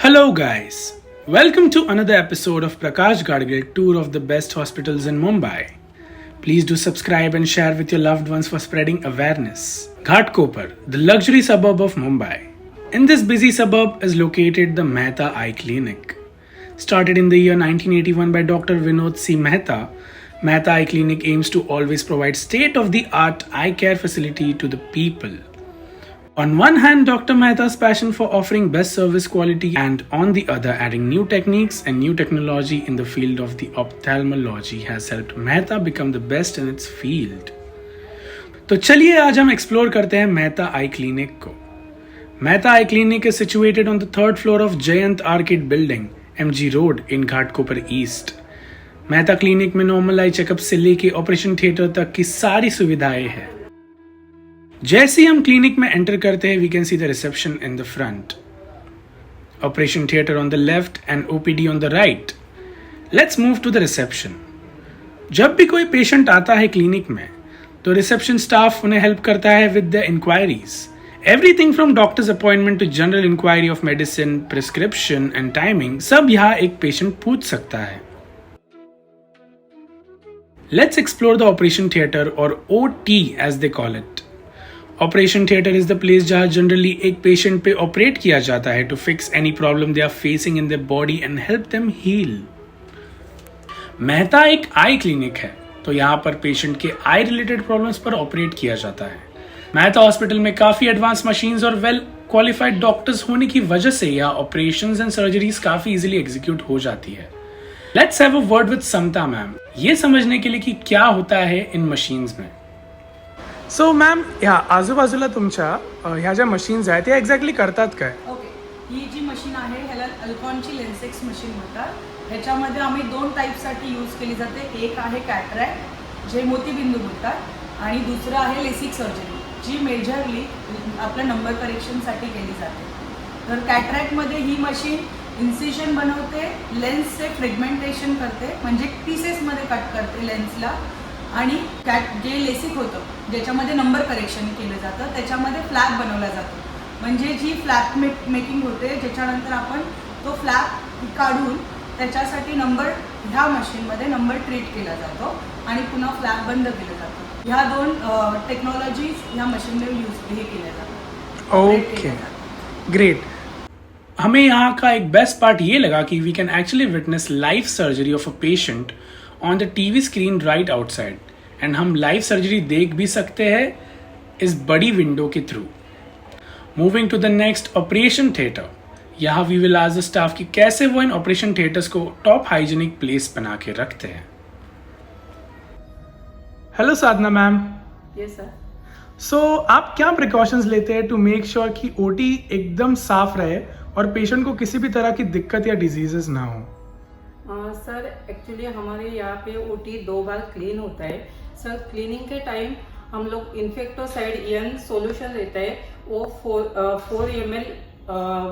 Hello, guys. Welcome to another episode of Prakash Gadgil Tour of the Best Hospitals in Mumbai. Please do subscribe and share with your loved ones for spreading awareness. Ghatkopar, the luxury suburb of Mumbai. In this busy suburb is located the Mehta Eye Clinic. Started in the year 1981 by Dr. Vinod C. Mehta, Mehta Eye Clinic aims to always provide state-of-the-art eye care facility to the people. On one hand, Dr. Mehta's passion for offering best service quality, and on the other, adding new techniques and new technology in the field of the ophthalmology has helped Mehta become the best in its field. तो चलिए आज हम explore करते हैं Mehta eye clinic को. Mehta Eye Clinic is situated on the third floor of Jayant Arcade Building, MG Road in Ghatkopar East. Mehta Clinic में normal eye checkup से लेके ऑपरेशन थिएटर तक की सारी सुविधाएं हैं. जैसे ही हम क्लिनिक में एंटर करते हैं, we can see the reception in the front, operation theatre on the left and OPD on the right. Let's move to the reception. जब भी कोई पेशेंट आता है क्लिनिक में, तो रिसेप्शन स्टाफ उन्हें हेल्प करता है with the inquiries. Everything from doctors appointment to general inquiry of medicine, prescription and timing, सब यहाँ एक पेशेंट पूछ सकता है. Let's explore the operation theatre और OT as they call it. Operation theatre is the place जहां generally एक patient पे ऑपरेट किया जाता है to fix any problem they are facing in their body and help them heal. Mehta एक eye clinic है, तो यहाँ पर पेशेंट के आई रिलेटेड प्रॉब्लम्स पर ऑपरेट किया जाता है. मेहता हॉस्पिटल में काफी एडवांस मशीन्स और वेल क्वालिफाइड डॉक्टर्स होने की वजह से यहाँ ऑपरेशंस एंड सर्जरीज काफी इजीली एग्जीक्यूट हो जाती है. Let's have a word with Samta ma'am, ये समझने के लिए कि क्या होता है इन मशीन्स में. सो मॅम, ह्या आजूबाजूला तुमच्या ह्या ज्या मशीन्स आहेत त्या एक्झॅक्टली करतात काय? ओके, ही जी मशीन आहे ह्याला अल्कॉनची लेन्सेक्स मशीन म्हणतात. ह्याच्यामध्ये आम्ही 2 टाईपसाठी यूज केली जाते. एक आहे कॅटरॅक्ट, जे मोतीबिंदू म्हणतात, आणि दुसरं आहे लेसिक सर्जरी, जी मेजरली आपल्या नंबर करेक्शनसाठी केली जाते. तर कॅटरॅक्टमध्ये ही मशीन इन्सिजन बनवते, लेन्सचे फ्रेगमेंटेशन करते, म्हणजे पीसेसमध्ये कट करते लेन्सला. आणि जे लेसिक होतं, ज्याच्यामध्ये नंबर करेक्शन केलं जातं, त्याच्यामध्ये फ्लॅप बनवला जातो. म्हणजे जी फ्लॅप मेकिंग होते, ज्याच्यानंतर आपण तो फ्लॅप काढून त्याच्यासाठी नंबर ह्या मशीनमध्ये नंबर ट्रीट केला जातो आणि पुन्हा फ्लॅप बंद केलं जातं. ह्या 2 टेक्नॉलॉजीज ह्या मशीनने यूज केल्या जातात. Okay, great. हमें यहाँ का एक बेस्ट पार्ट ये लगा कि we can actually witness live surgery of a patient on the TV screen right outside, and हम लाइव सर्जरी देख भी सकते हैं इस बड़ी विंडो के through. Moving to the next, operation theatre. यहाँ we will ask the staff कि कैसे वो इन ऑपरेशन थिएटर्स को टॉप हाइजीनिक प्लेस बना के रखते हैं. हेलो साधना मैम. Yes sir. सो आप क्या प्रिकॉशंस लेते हैं टू मेक श्योर कि OT एकदम साफ रहे और पेशेंट को किसी भी तरह की दिक्कत या डिजीजेस ना हो? सर एक्चुअली हमारे यहाँ पे OT 2 बार क्लीन होता है. सर क्लीनिंग के टाइम हम लोग इन्फेक्टोसाइड EN सॉल्यूशन लेता है, वो 4 ml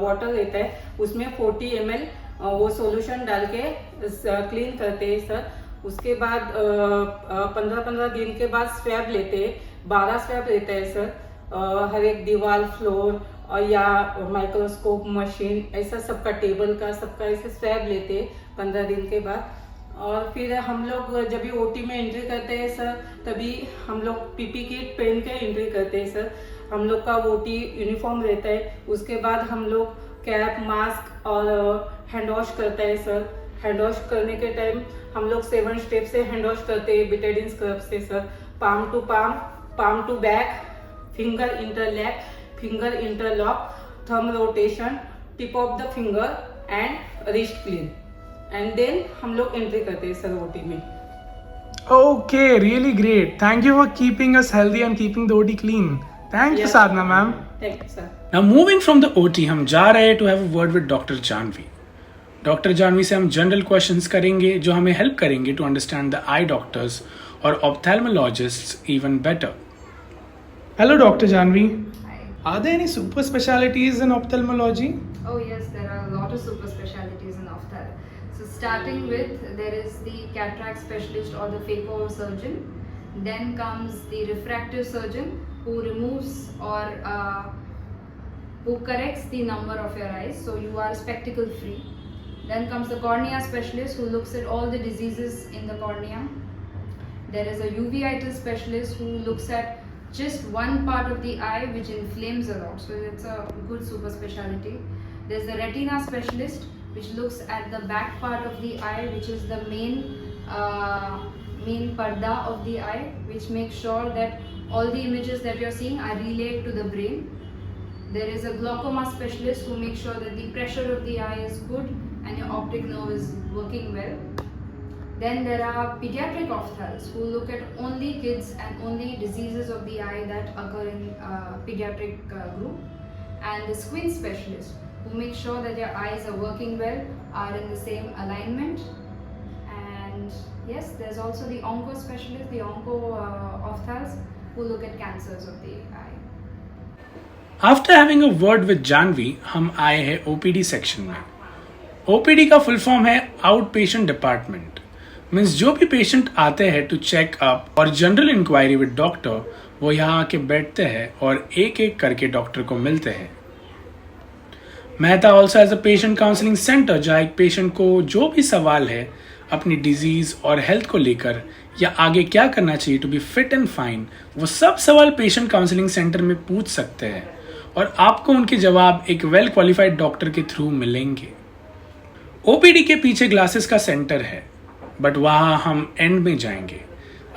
वाटर लेता है, उसमें 40 ml वो सॉल्यूशन डाल के क्लीन करते हैं सर. उसके बाद 15-15 दिन के बाद स्वैब लेते हैं, 12 स्वैब लेते हैं सर. हर एक दीवार, फ्लोर या माइक्रोस्कोप मशीन, ऐसा सबका टेबल का सबका ऐसे स्वैब लेते हैं 15 दिन के बाद. और फिर हम लोग जब भी OT में एंट्री करते हैं सर, तभी हम लोग PP किट पहन के एंट्री करते हैं सर. हम लोग का OT यूनिफॉर्म रहता है. उसके बाद हम लोग कैप, मास्क और हैंड वॉश करते हैं सर. हैंड वॉश करने के टाइम हम लोग 7 स्टेप से हैंड वॉश करते हैं बिटाडिन स्क्रब से sir. Palm to palm, palm to back, finger interlace, finger interlock, thumb rotation, tip of the finger and wrist clean. And then हम लोग एंट्री करते हैं सर OT में. Okay, really great. Thank you for keeping us healthy and keeping the OT clean. Thank you, Sadhna ma'am. Thank you sir. Now moving from the OT, हम जा रहे हैं to have a word with Dr. Janvi. Dr. Janvi से हम general questions करेंगे जो हमें help करेंगे to understand the eye doctors और ophthalmologists even better. Hello, Dr. Janvi. Hi. Are there any super specialties in ophthalmology? Oh yes, there are a lot of super specialties in ophthalmology. So starting with, there is the cataract specialist or the phaco surgeon. Then comes the refractive surgeon who removes or who corrects the number of your eyes so you are spectacle free. Then comes the cornea specialist who looks at all the diseases in the cornea. There is a uveitis specialist who looks at just one part of the eye which inflames a lot, so it's a good super specialty. There's the retina specialist which looks at the back part of the eye, which is the main parda of the eye, which makes sure that all the images that you're seeing are relayed to the brain. There is a glaucoma specialist who makes sure that the pressure of the eye is good and your optic nerve is working well. Then there are pediatric ophthalmologists who look at only kids and only diseases of the eye that occur in pediatric group. And the squint specialist who make sure that your eyes are working well, are in the same alignment. And yes, there's also the onco specialist, the onco ophthalmologists who look at cancers of the eye. After having a word with Janvi हम आए हैं OPD section में। OPD का full form है out patient department. Means जो भी patient आते हैं टू चेक अप और जनरल इंक्वायरी विद डॉक्टर, वो यहाँ आके बैठते हैं और एक एक करके डॉक्टर को मिलते हैं। Mehta also has a patient counselling centre, जहाँ एक पेशेंट को जो भी सवाल है अपनी डिजीज और हेल्थ को लेकर या आगे क्या करना चाहिए to be fit and fine, वो सब सवाल पेशेंट काउंसलिंग सेंटर में पूछ सकते हैं और आपको उनके जवाब एक वेल क्वालिफाइड डॉक्टर के थ्रू मिलेंगे। ओपीडी के पीछे ग्लासेस का सेंटर है, बट वहाँ हम एंड में जाएंगे।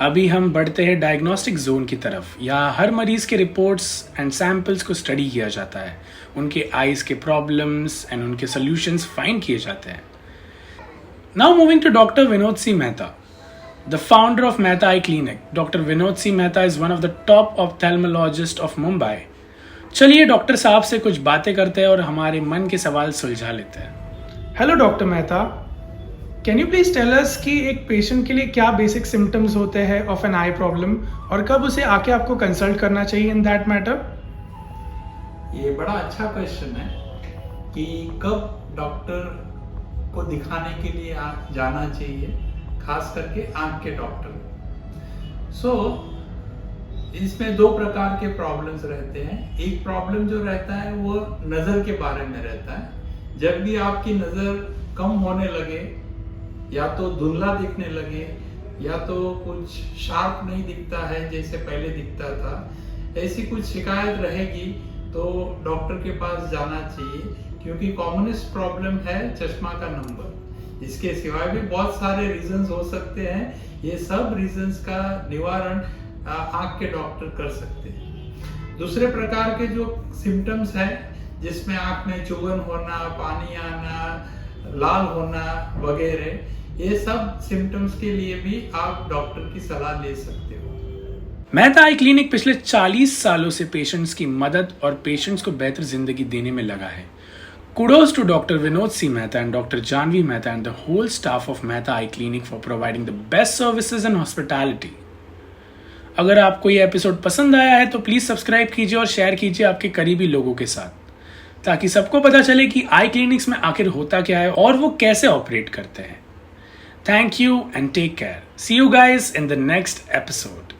अभी हम बढ़ते हैं डायग्नोस्टिक जोन की तरफ। यहाँ हर मरीज के रिपोर्ट्स एंड सैंपल्स को स्टडी किया जाता है, उनके आईज के प्रॉब्लम्स एंड उनके सॉल्यूशंस फाइंड किए जाते हैं। Now moving to doctor Vinod C Mehta, the founder of Mehta eye clinic. Doctor Vinod C Mehta is one of the top ophthalmologist of Mumbai. चलिए डॉक्टर साहब से कुछ बातें करते हैं और हमारे मन के सवाल सुलझा लेते हैं। Hello doctor Mehta, can you please tell us कि एक पेशेंट के लिए क्या बेसिक सिम्टम्स होते हैं ऑफ एन आई प्रॉब्लम और कब उसे आके आपको कंसल्ट करना चाहिए इन दैट मैटर? ये बड़ा अच्छा क्वेश्चन है कि कब डॉक्टर को दिखाने के लिए जाना चाहिए, खास करके आंख के डॉक्टर। इसमें दो प्रकार के प्रॉब्लम्स रहते हैं। एक प्रॉब्लम जो रहता है वो नज़र के बारे में रहता है। जब भी आपकी नज़र कम होने लगे, या तो धुंधला दिखने लगे, या तो कुछ शार्प नहीं दिखता है जैसे पहले दिखता था, ऐसी कुछ शिकायत रहेगी तो डॉक्टर के पास जाना चाहिए, क्योंकि कॉमनेस्ट प्रॉब्लम है चश्मा का नंबर। इसके सिवाय भी बहुत सारे रीजंस हो सकते हैं। ये सब रीजंस का निवारण आंख के डॉक्टर कर सकते हैं। दूसरे प्रकार के जो सिम्टम्स है, जिसमें आंख में चुभन होना, पानी आना, लाल होना वगैरह, ये सब सिम्टम्स के लिए भी आप डॉक्टर की सलाह ले सकते हो। मेहता आई क्लिनिक पिछले 40 सालों से पेशेंट्स की मदद और पेशेंट्स को बेहतर जिंदगी देने में लगा है। Kudos to Dr. Vinod C. Mehta and Dr. Janvi Mehta and the whole staff of Mehta Eye Clinic for providing the best services and hospitality. अगर आपको ये एपिसोड पसंद आया है तो प्लीज सब्सक्राइब कीजिए और शेयर कीजिए आपके करीबी लोगों के साथ, ताकि सबको पता चले कि आई क्लिनिक्स में आखिर होता क्या है और वो कैसे ऑपरेट करते हैं। Thank you and take care. See you guys in the next episode.